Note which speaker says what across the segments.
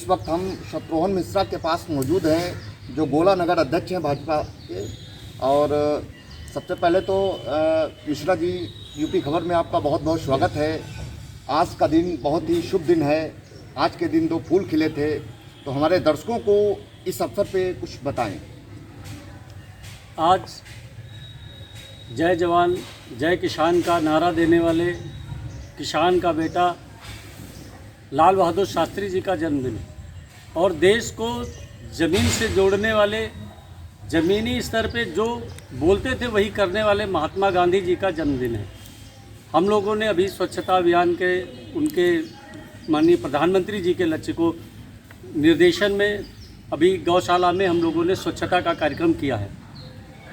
Speaker 1: इस वक्त हम शत्रुघ्न मिश्रा के पास मौजूद हैं, जो गोला नगर अध्यक्ष हैं भाजपा के। और सबसे पहले तो मिश्रा जी, यूपी खबर में आपका बहुत बहुत स्वागत है। आज का दिन बहुत ही शुभ दिन है। आज के दिन 2 फूल खिले थे, तो हमारे दर्शकों को इस अवसर पे कुछ बताएं।
Speaker 2: आज जय जवान जय किसान का नारा देने वाले किसान का बेटा लाल बहादुर शास्त्री जी का जन्मदिन है और देश को ज़मीन से जोड़ने वाले, ज़मीनी स्तर पे जो बोलते थे वही करने वाले महात्मा गांधी जी का जन्मदिन है। हम लोगों ने अभी स्वच्छता अभियान के उनके माननीय प्रधानमंत्री जी के लक्ष्य को निर्देशन में अभी गौशाला में हम लोगों ने स्वच्छता का कार्यक्रम किया है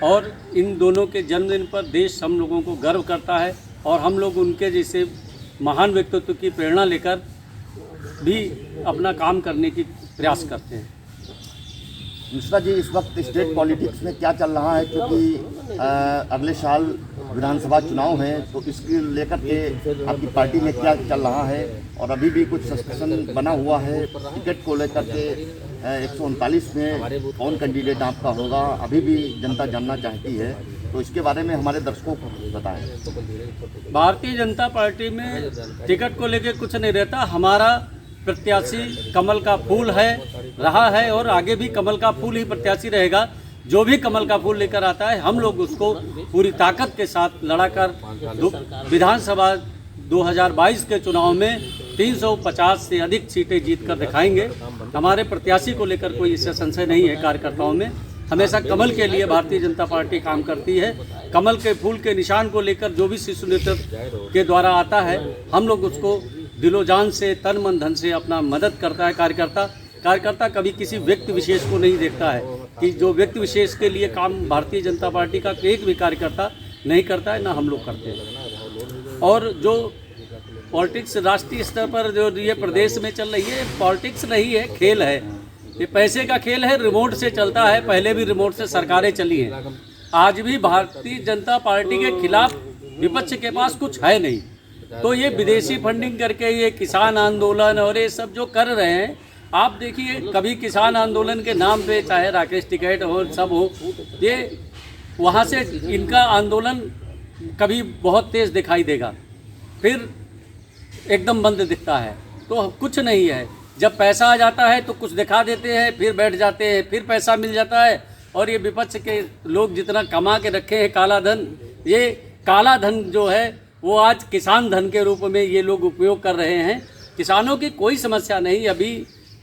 Speaker 2: और इन दोनों के जन्मदिन पर देश हम लोगों को गर्व करता है और हम लोग उनके जैसे महान व्यक्तित्व की प्रेरणा लेकर भी अपना काम करने की प्रयास करते हैं।
Speaker 1: मिश्रा जी, इस वक्त स्टेट पॉलिटिक्स में क्या चल रहा है, क्योंकि अगले साल विधानसभा चुनाव हैं, तो इसके लेकर के आपकी पार्टी में क्या चल रहा है? और अभी भी कुछ डिस्कशन बना हुआ है टिकट को लेकर के। 139 में कौन कैंडिडेट आपका होगा, अभी भी जनता जानना चाहती है, तो इसके बारे में हमारे दर्शकों को बताएं।
Speaker 2: भारतीय जनता पार्टी में टिकट को लेकर कुछ नहीं रहता। हमारा प्रत्याशी कमल का फूल है, रहा है और आगे भी कमल का फूल ही प्रत्याशी रहेगा। जो भी कमल का फूल लेकर आता है, हम लोग उसको पूरी ताकत के साथ लड़ाकर विधानसभा 2022 के चुनाव में 350 से अधिक सीटें जीतकर दिखाएंगे। हमारे प्रत्याशी को लेकर कोई इससे संशय नहीं है। कार्यकर्ताओं में हमेशा कमल के लिए भारतीय जनता पार्टी काम करती है। कमल के फूल के निशान को लेकर जो भी शिशु नेतृत्व के द्वारा आता है, हम लोग उसको दिलो जान से, तन मन धन से अपना मदद करता है। कार्यकर्ता कभी किसी व्यक्ति विशेष को नहीं देखता है कि जो व्यक्ति विशेष के लिए काम भारतीय जनता पार्टी का एक भी कार्यकर्ता नहीं करता है, ना हम लोग करते हैं। और जो पॉलिटिक्स राष्ट्रीय स्तर पर जो ये प्रदेश में चल रही है, पॉलिटिक्स नहीं है, खेल है। ये पैसे का खेल है, रिमोट से चलता है। पहले भी रिमोट से सरकारें चली हैं। आज भी भारतीय जनता पार्टी के खिलाफ विपक्ष के पास कुछ है नहीं। तो ये विदेशी फंडिंग करके ये किसान आंदोलन और ये सब जो कर रहे हैं, आप देखिए, कभी किसान आंदोलन के नाम पे चाहे राकेश टिकैत हो, सब हो, ये वहाँ से इनका आंदोलन कभी बहुत तेज़ दिखाई देगा, फिर एकदम बंद दिखता है। तो कुछ नहीं है। जब पैसा आ जाता है तो कुछ दिखा देते हैं, फिर बैठ जाते हैं, फिर पैसा मिल जाता है। और ये विपक्ष के लोग जितना कमा के रखे हैं काला धन, ये काला धन जो है वो आज किसान धन के रूप में ये लोग उपयोग कर रहे हैं। किसानों की कोई समस्या नहीं। अभी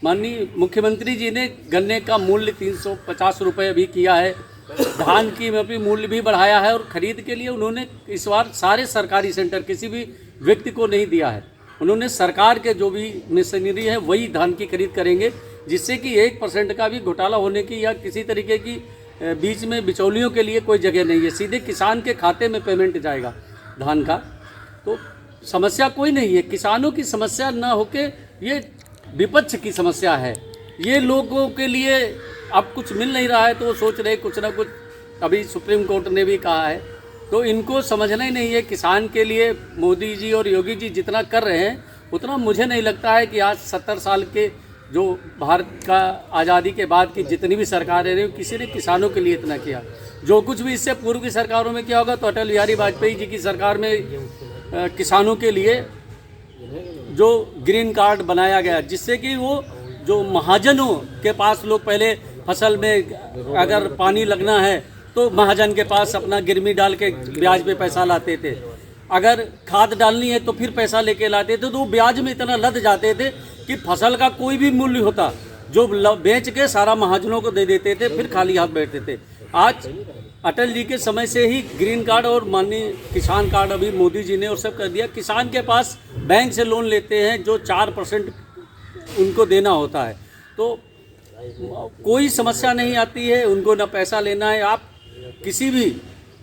Speaker 2: माननीय मुख्यमंत्री जी ने गन्ने का मूल्य 350 रुपये अभी किया है। धान की अभी मूल्य भी बढ़ाया है और ख़रीद के लिए उन्होंने इस बार सारे सरकारी सेंटर किसी भी व्यक्ति को नहीं दिया है। उन्होंने सरकार के जो भी मशीनरी है वही धान की खरीद करेंगे, जिससे कि 1% का भी घोटाला होने की या किसी तरीके की बीच में बिचौलियों के लिए कोई जगह नहीं है। सीधे किसान के खाते में पेमेंट जाएगा धान का। तो समस्या कोई नहीं है। किसानों की समस्या ना होके ये विपक्ष की समस्या है। ये लोगों के लिए अब कुछ मिल नहीं रहा है तो वो सोच रहे कुछ ना कुछ, अभी सुप्रीम कोर्ट ने भी कहा है, तो इनको समझना ही नहीं है। किसान के लिए मोदी जी और योगी जी जितना कर रहे हैं उतना मुझे नहीं लगता है कि आज 70 साल के जो भारत का आज़ादी के बाद की जितनी भी सरकारें रही, किसी ने किसानों के लिए इतना किया। जो कुछ भी इससे पूर्व की सरकारों में किया होगा, तो अटल बिहारी वाजपेयी जी की सरकार में किसानों के लिए जो ग्रीन कार्ड बनाया गया, जिससे कि वो जो महाजनों के पास लोग पहले फसल में अगर पानी लगना है तो महाजन के पास अपना गिरवी डाल के ब्याज पे पैसा लाते थे। अगर खाद डालनी है तो फिर पैसा लेके लाते थे। तो वो ब्याज में इतना लद जाते थे कि फसल का कोई भी मूल्य होता जो बेच के सारा महाजनों को दे देते थे, फिर खाली हाथ बैठते थे। आज अटल जी के समय से ही ग्रीन कार्ड और माननीय किसान कार्ड अभी मोदी जी ने और सब कर दिया। किसान के पास बैंक से लोन लेते हैं जो 4% उनको देना होता है, तो कोई समस्या नहीं आती है उनको, ना पैसा लेना है। आप किसी भी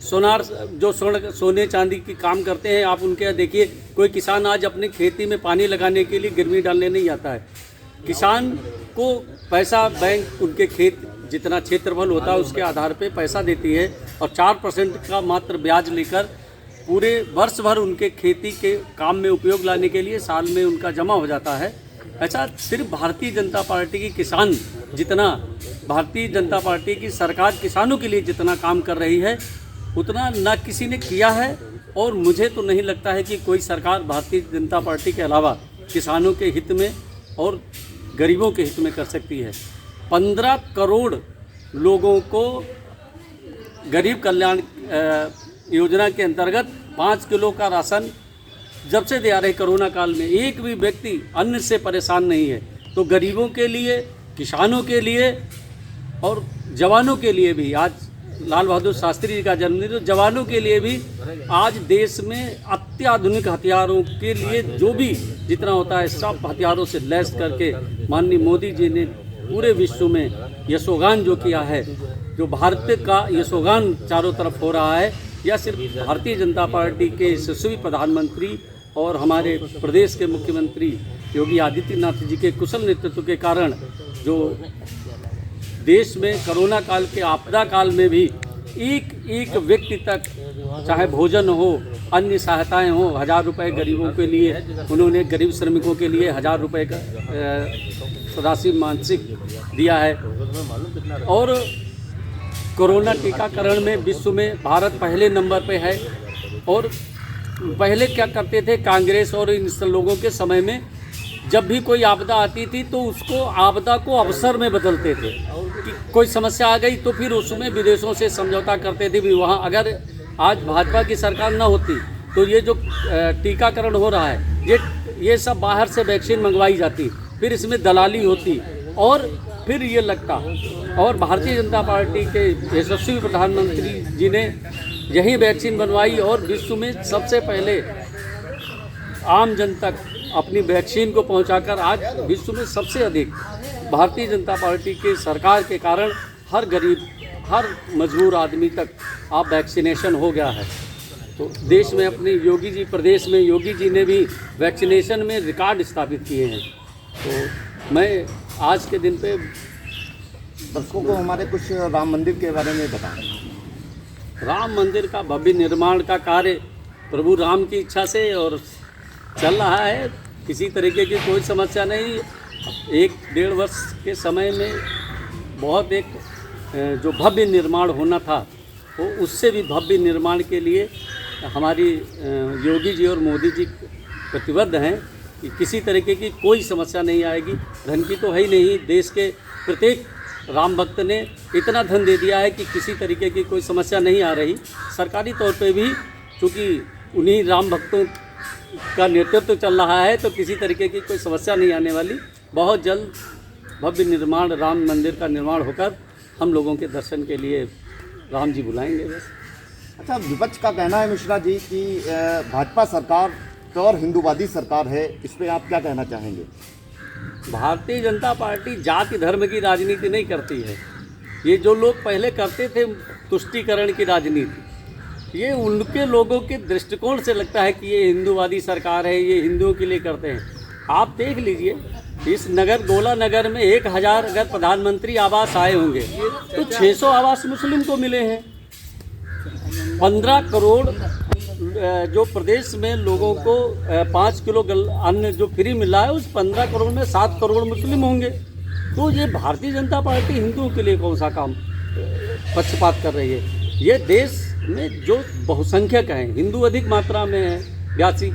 Speaker 2: सोनार जो सोने चांदी की काम करते हैं, आप उनके यहाँ देखिए, कोई किसान आज अपनी खेती में पानी लगाने के लिए गिरवी डालने नहीं आता है। किसान को पैसा बैंक उनके खेत जितना क्षेत्रफल होता है उसके आधार पे पैसा देती है और 4% का मात्र ब्याज लेकर पूरे वर्ष भर उनके खेती के काम में उपयोग लाने के लिए साल में उनका जमा हो जाता है। ऐसा सिर्फ भारतीय जनता पार्टी की किसान जितना, भारतीय जनता पार्टी की सरकार किसानों के लिए जितना काम कर रही है उतना ना किसी ने किया है, और मुझे तो नहीं लगता है कि कोई सरकार भारतीय जनता पार्टी के अलावा किसानों के हित में और गरीबों के हित में कर सकती है। 15 करोड़ लोगों को गरीब कल्याण योजना के अंतर्गत 5 किलो का राशन जब से दे आ रहे कोरोना काल में, एक भी व्यक्ति अन्न से परेशान नहीं है। तो गरीबों के लिए, किसानों के लिए और जवानों के लिए भी, आज लाल बहादुर शास्त्री जी का जन्मदिन, तो जवानों के लिए भी आज देश में अत्याधुनिक हथियारों के लिए जो भी जितना होता है सब हथियारों से लैस करके माननीय मोदी जी ने पूरे विश्व में यशोगान जो किया है, जो भारत का यशोगान चारों तरफ हो रहा है, यह सिर्फ भारतीय जनता पार्टी के यशस्वी प्रधानमंत्री और हमारे प्रदेश के मुख्यमंत्री योगी आदित्यनाथ जी के कुशल नेतृत्व के कारण, जो देश में कोरोना काल के आपदा काल में भी एक एक व्यक्ति तक चाहे भोजन हो, अन्य सहायताएं हो, 1000 रुपये गरीबों के लिए उन्होंने, गरीब श्रमिकों के लिए 1000 रुपये का राशि मानसिक दिया है। और कोरोना टीकाकरण में विश्व में भारत पहले नंबर पे है। और पहले क्या करते थे कांग्रेस और इन लोगों के समय में, जब भी कोई आपदा आती थी तो उसको आपदा को अवसर में बदलते थे कि कोई समस्या आ गई तो फिर उसमें विदेशों से समझौता करते थे भी वहाँ। अगर आज भाजपा की सरकार न होती तो ये जो टीकाकरण हो रहा है, ये सब बाहर से वैक्सीन मंगवाई जाती, फिर इसमें दलाली होती और फिर ये लगता। और भारतीय जनता पार्टी के यशस्वी प्रधानमंत्री जी ने यही वैक्सीन बनवाई और विश्व में सबसे पहले आम जन तक अपनी वैक्सीन को पहुंचाकर आज विश्व में सबसे अधिक भारतीय जनता पार्टी के सरकार के कारण हर गरीब, हर मजबूर आदमी तक आप वैक्सीनेशन हो गया है। तो देश में अपने योगी जी, प्रदेश में योगी जी ने भी वैक्सीनेशन में रिकॉर्ड स्थापित किए हैं। तो मैं आज के दिन पे
Speaker 1: दर्शकों को हमारे कुछ राम मंदिर के बारे में बताएं।
Speaker 2: राम मंदिर का भव्य निर्माण का कार्य प्रभु राम की इच्छा से और चल रहा है, किसी तरीके की कोई समस्या नहीं। 1-1.5 वर्ष के समय में बहुत एक जो भव्य निर्माण होना था वो उससे भी भव्य निर्माण के लिए हमारी योगी जी और मोदी जी प्रतिबद्ध हैं कि किसी तरीके की कोई समस्या नहीं आएगी। धन की तो है ही नहीं, देश के प्रत्येक राम भक्त ने इतना धन दे दिया है कि किसी तरीके की कोई समस्या नहीं आ रही। सरकारी तौर पे भी चूँकि उन्हीं राम भक्तों का नेतृत्व चल रहा है तो किसी तरीके की कोई समस्या नहीं आने वाली। बहुत जल्द भव्य निर्माण राम मंदिर का निर्माण होकर हम लोगों के दर्शन के लिए राम जी बुलाएंगे बस।
Speaker 1: अच्छा, विपक्ष का कहना है मिश्रा जी कि भाजपा सरकार प्योर हिंदूवादी सरकार है, इस पर आप क्या कहना चाहेंगे?
Speaker 2: भारतीय जनता पार्टी जाति धर्म की राजनीति नहीं करती है। ये जो लोग पहले करते थे तुष्टीकरण की राजनीति, ये उनके लोगों के दृष्टिकोण से लगता है कि ये हिंदूवादी सरकार है, ये हिंदुओं के लिए करते हैं। आप देख लीजिए इस नगर, गोला नगर में 1000 अगर प्रधानमंत्री आवास आए होंगे तो 600 आवास मुस्लिम को मिले हैं। 15 करोड़ जो प्रदेश में लोगों को 5 किलो अन्न जो फ्री मिला है, उस 15 करोड़ में 7 करोड़ मुस्लिम होंगे। तो ये भारतीय जनता पार्टी हिंदुओं के लिए कौन सा काम पक्षपात कर रही है? ये देश में जो बहुसंख्यक हैं, हिंदू अधिक मात्रा में है, 82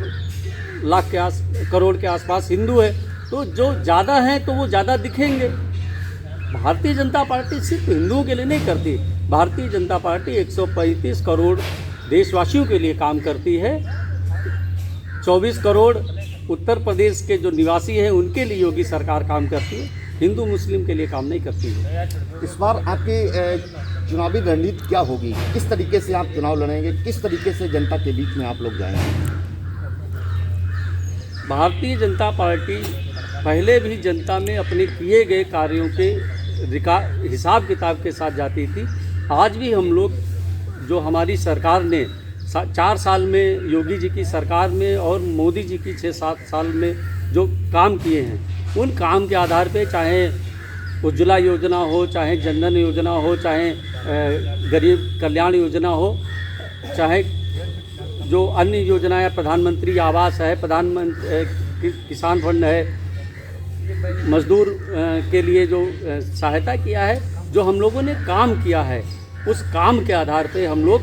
Speaker 2: लाख के करोड़ के आसपास हिंदू है, तो जो ज़्यादा हैं तो वो ज़्यादा दिखेंगे। भारतीय जनता पार्टी सिर्फ हिंदुओं के लिए नहीं करती, भारतीय जनता पार्टी 135 करोड़ देशवासियों के लिए काम करती है। 24 करोड़ उत्तर प्रदेश के जो निवासी हैं उनके लिए योगी सरकार काम करती है, हिंदू मुस्लिम के लिए काम नहीं करती है।
Speaker 1: इस बार आपकी चुनावी रणनीति क्या होगी? किस तरीके से आप चुनाव लड़ेंगे? किस तरीके से जनता के बीच में आप लोग जाएंगे?
Speaker 2: भारतीय जनता पार्टी पहले भी जनता में अपने किए गए कार्यों के हिसाब किताब के साथ जाती थी। आज भी हम लोग, जो हमारी सरकार ने 4 साल में, योगी जी की सरकार में और मोदी जी की 6-7 साल में जो काम किए हैं, उन काम के आधार पे, चाहे उज्ज्वला योजना हो, चाहे जनधन योजना हो, चाहे गरीब कल्याण योजना हो, चाहे जो अन्य योजनाएं, प्रधानमंत्री आवास है, प्रधानमंत्री किसान फंड है, मजदूर के लिए जो सहायता किया है, जो हम लोगों ने काम किया है, उस काम के आधार पे हम लोग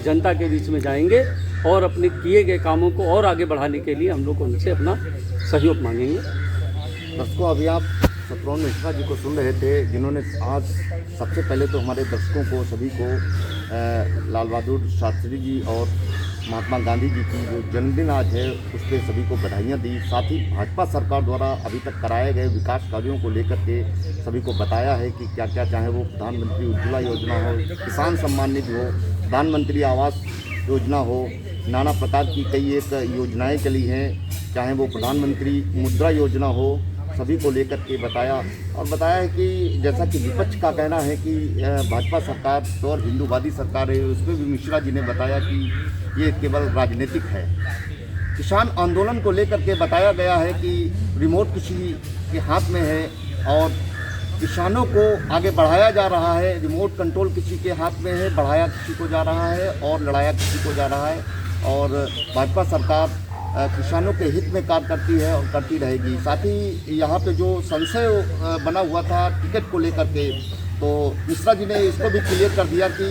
Speaker 2: जनता के बीच में जाएंगे और अपने किए गए कामों को और आगे बढ़ाने के लिए हम लोग उनसे अपना सहयोग मांगेंगे।
Speaker 1: दर्शकों, अभी आप शत्रुघ्न मिश्रा जी को सुन रहे थे, जिन्होंने आज सबसे पहले तो हमारे दर्शकों को सभी को लाल बहादुर शास्त्री जी और महात्मा गांधी जी की जो जन्मदिन आज है उस पर सभी को बधाइयाँ दी। साथ ही भाजपा सरकार द्वारा अभी तक कराए गए विकास कार्यों को लेकर के सभी को बताया है कि क्या क्या, चाहे वो प्रधानमंत्री उज्ज्वला योजना हो, किसान सम्मान निधि हो, प्रधानमंत्री आवास योजना हो, नाना प्रकार की कई एक योजनाएं चली हैं, चाहे वो प्रधानमंत्री मुद्रा योजना हो, सभी को लेकर के बताया। और बताया है कि जैसा कि विपक्ष का कहना है कि भाजपा सरकार तो और हिंदूवादी सरकार है, उसमें भी मिश्रा जी ने बताया कि ये केवल राजनीतिक है। किसान आंदोलन को लेकर के बताया गया है कि रिमोट किसी के हाथ में है और किसानों को आगे बढ़ाया जा रहा है, रिमोट कंट्रोल किसी के हाथ में है, बढ़ाया किसी को जा रहा है और लड़ाया किसी को जा रहा है। और भाजपा सरकार किसानों के हित में कार्य करती है और करती रहेगी। साथ ही यहाँ पे जो संशय बना हुआ था टिकट को लेकर के, तो मिश्रा जी ने इसको भी क्लियर कर दिया कि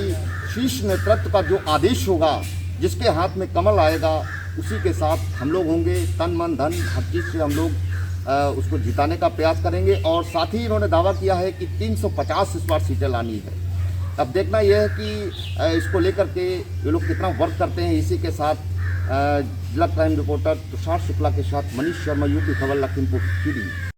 Speaker 1: शीर्ष नेतृत्व का जो आदेश होगा, जिसके हाथ में कमल आएगा, उसी के साथ हम लोग होंगे। तन मन धन हर चीज़ से हम लोग उसको जिताने का प्रयास करेंगे। और साथ ही इन्होंने दावा किया है कि 350 इस बार सीटें लानी है। अब देखना यह है कि इसको लेकर के ये लोग कितना वर्क करते हैं। इसी के साथ जिला क्राइम रिपोर्टर तुषार शुक्ला के साथ मनीष शर्मा, यूपी खबर, लखीमपुर खीरी।